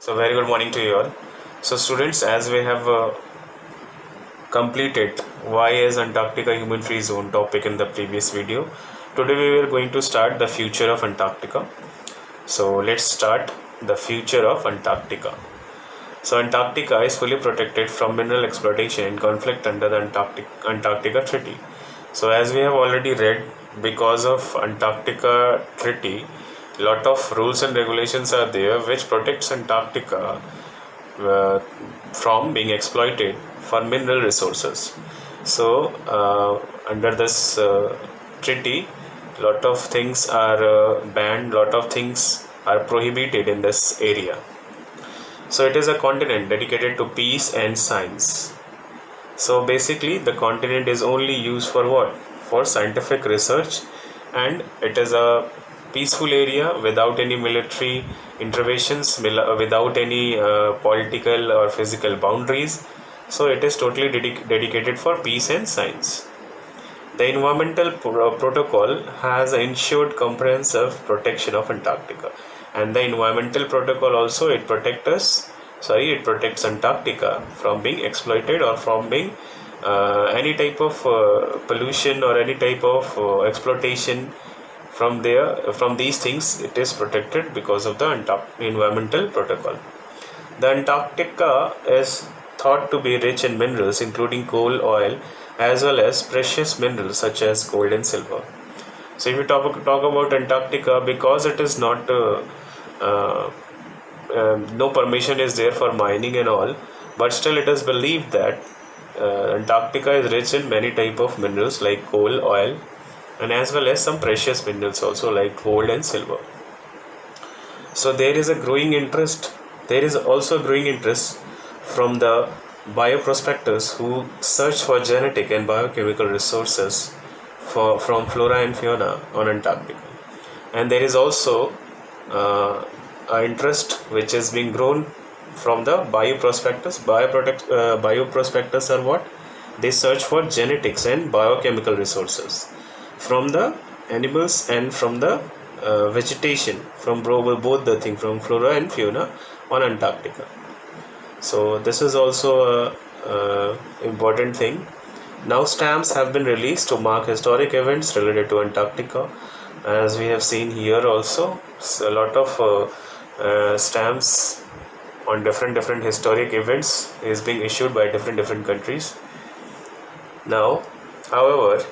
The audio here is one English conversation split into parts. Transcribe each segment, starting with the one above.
So very good morning to you all. So students, as we have completed why is Antarctica human free zone topic in the previous video, today we are going to start the future of Antarctica. So let's start the future of Antarctica. So Antarctica is fully protected from mineral exploitation and conflict under the Antarctica Treaty. So as we have already read, because of Antarctica Treaty, lot of rules and regulations are there which protects Antarctica from being exploited for mineral resources. So under this treaty, lot of things are banned, lot of things are prohibited in this area. So it is a continent dedicated to peace and science. So basically the continent is only used for what? For scientific research, and it is a peaceful area without any military interventions, without any political or physical boundaries. So it is totally dedicated for peace and science. The environmental protocol has ensured comprehensive protection of Antarctica, and the environmental protocol also it protects Antarctica from being exploited or from being any type of pollution or any type of exploitation from these things. It is protected because of the environmental protocol. The Antarctica is thought to be rich in minerals including coal, oil, as well as precious minerals such as gold and silver. So if we talk about Antarctica, because it is not no permission is there for mining and all, but still it is believed that Antarctica is rich in many type of minerals like coal, oil, and as well as some precious minerals also like gold and silver. So there is also a growing interest from the bioprospectors who search for genetic and biochemical resources from flora and fauna on Antarctica. And there is also an interest which is being grown from the bioprospectors. Bioprospectors are what? They search for genetics and biochemical resources from the animals and from the vegetation, from both the thing, from flora and fauna on Antarctica. So this is also a important thing. Now stamps have been released to mark historic events related to Antarctica. As we have seen here also, so a lot of stamps on different historic events is being issued by different countries. Now, however,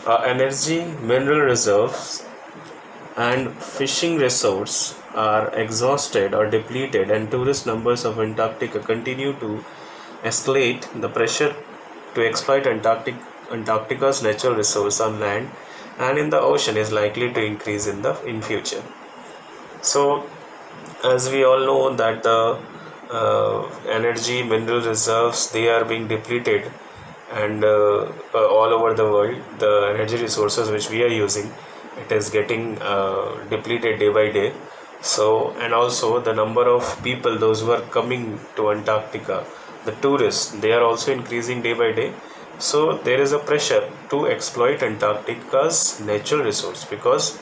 energy, mineral reserves and fishing resources are exhausted or depleted, and tourist numbers of Antarctica continue to escalate. The pressure to exploit Antarctica's natural resource on land and in the ocean is likely to increase in future. So as we all know that the energy, mineral reserves, they are being depleted, and all over the world the energy resources which we are using, it is getting depleted day by day. So, and also the number of people, those who are coming to Antarctica, the tourists, they are also increasing day by day. So there is a pressure to exploit Antarctica's natural resource, because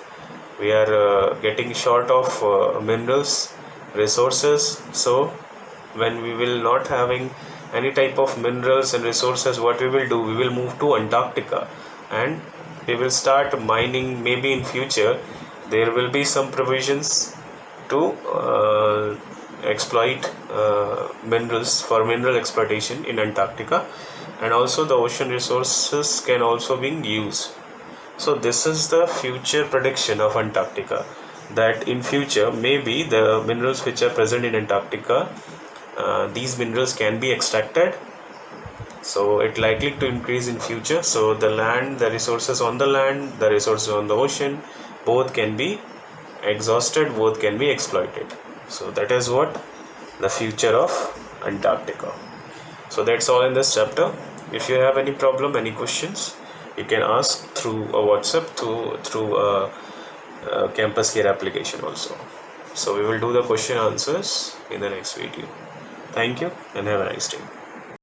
we are getting short of minerals resources. So when we will not having any type of minerals and resources, what we will do, we will move to Antarctica and we will start mining. Maybe in future there will be some provisions to exploit minerals for mineral exploitation in Antarctica, and also the ocean resources can also be used. So this is the future prediction of Antarctica, that in future maybe the minerals which are present in Antarctica, these minerals can be extracted. So it likely to increase in future. So the land, the resources on the land, the resources on the ocean, both can be exhausted, both can be exploited. So that is what the future of Antarctica. So that's all in this chapter. If you have any problem, any questions, you can ask through a WhatsApp, through a Campus Care application also. So we will do the question answers in the next video. Thank you and have a nice day.